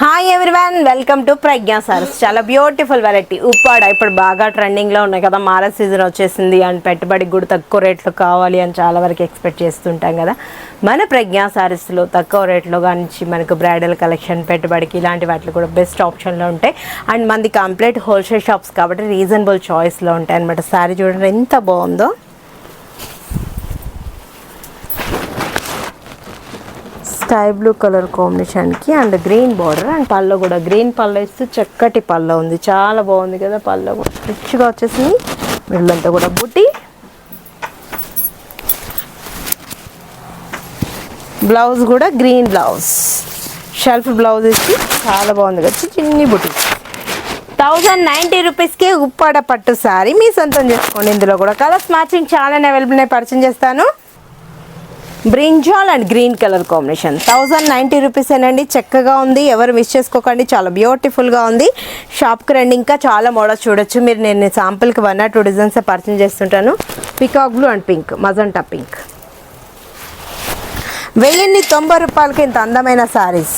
Hi everyone, welcome to ప్రజ్ఞా సారీస్. చాలా beautiful variety Uppada ఇప్పుడు బాగా ట్రెండింగ్లో ఉన్నాయి కదా. మ్యారేజ్ సీజన్ వచ్చేసింది అండ్ పెట్టుబడికి కూడా తక్కువ రేట్లో కావాలి అని చాలా వరకు ఎక్స్పెక్ట్ చేస్తుంటాం కదా. మన ప్రజ్ఞా సారీస్లో తక్కువ రేట్లో కానీ మనకు బ్రైడల్ కలెక్షన్, పెట్టుబడికి ఇలాంటి వాటిలో కూడా బెస్ట్ ఆప్షన్లో ఉంటాయి. అండ్ మనది కంప్లీట్ హోల్సేల్ షాప్స్ కాబట్టి రీజనబుల్ చాయిస్లో ఉంటాయి అనమాట. సారీ చూడండి ఎంత బాగుందో. స్కై బ్లూ కలర్ కాంబినేషన్కి అండ్ గ్రీన్ బార్డర్ అండ్ పళ్ళు కూడా గ్రీన్ పళ్ళు ఇస్తూ చక్కటి పళ్ళు ఉంది. చాలా బాగుంది కదా. పళ్ళు కూడా రిచ్గా వచ్చేసింది. మిడిల్ అంతా కూడా బుట్టి, బ్లౌజ్ కూడా గ్రీన్ బ్లౌజ్, షెల్ఫ్ బ్లౌజ్ ఇచ్చి చాలా బాగుంది కదా. చిన్ని బుట్టి 1090 రూపీస్కి ఉప్పాడ పట్టు సారీ మీ సొంతం చేసుకోండి. ఇందులో కూడా కలర్స్ మ్యాచింగ్ చాలా అవైలబుల్ నేను పరిచయం చేస్తాను. Brinjal and green colour combination 1090 rupees ఏనండి. చక్కగా ఉంది, ఎవరు మిస్ చేసుకోకండి. చాలా బ్యూటిఫుల్గా ఉంది. షాప్కి రండి, ఇంకా చాలా మోడల్స్ చూడొచ్చు మీరు. నేను శాంపుల్కి 1 or 2 డిజైన్స్ పర్చేజ్ చేస్తుంటాను. Peacock blue and pink, magenta pink. 1090 రూపాయలకి ఇంత అందమైన సారీస్.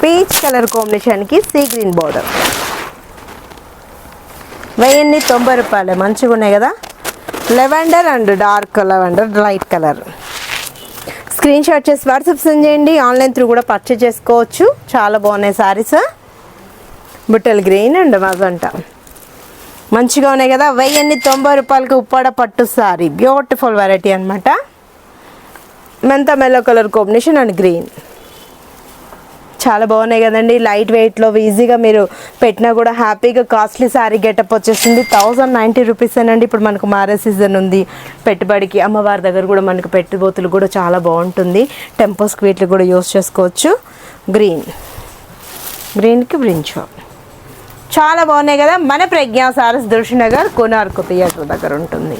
పీచ్ కలర్ కాంబినేషన్కి సీ గ్రీన్ బార్డర్. 1090 రూపాయలు, మంచిగా ఉన్నాయి కదా. Lavender and dark lavender, light colour. Screen shot చేసి వాట్సాప్ సెండ్ చేయండి. ఆన్లైన్ త్రూ కూడా పర్చేజ్ చేసుకోవచ్చు. చాలా బాగున్నాయి saris. Bottle green and magenta మంచిగా ఉన్నాయి కదా. 1090 రూపాయలకి ఉప్పాడ పట్టు సారీ. బ్యూటిఫుల్ వెరైటీ అనమాట. మెంతా మెల్లో కలర్ కాంబినేషన్ అండ్ గ్రీన్ చాలా బాగున్నాయి కదండి. లైట్ వెయిట్లో ఈజీగా మీరు పెట్టినా కూడా హ్యాపీగా కాస్ట్లీ శారీ గెటప్ వచ్చేసింది. 1090 రూపీస్ అనండి. ఇప్పుడు మనకు మ్యారేజ్ సీజన్ ఉంది, పెట్టుబడికి అమ్మవారి దగ్గర కూడా మనకు పెట్టుబోతులు కూడా చాలా బాగుంటుంది. టెంపోస్కి వీటికి కూడా యూస్ చేసుకోవచ్చు. గ్రీన్కి బ్రింజాల్ చాలా బాగున్నాయి కదా. మన ప్రజ్ఞా సారీస్ దిల్షుక్ నగర్ కోనార్క్ థియేటర్ దగ్గర ఉంటుంది.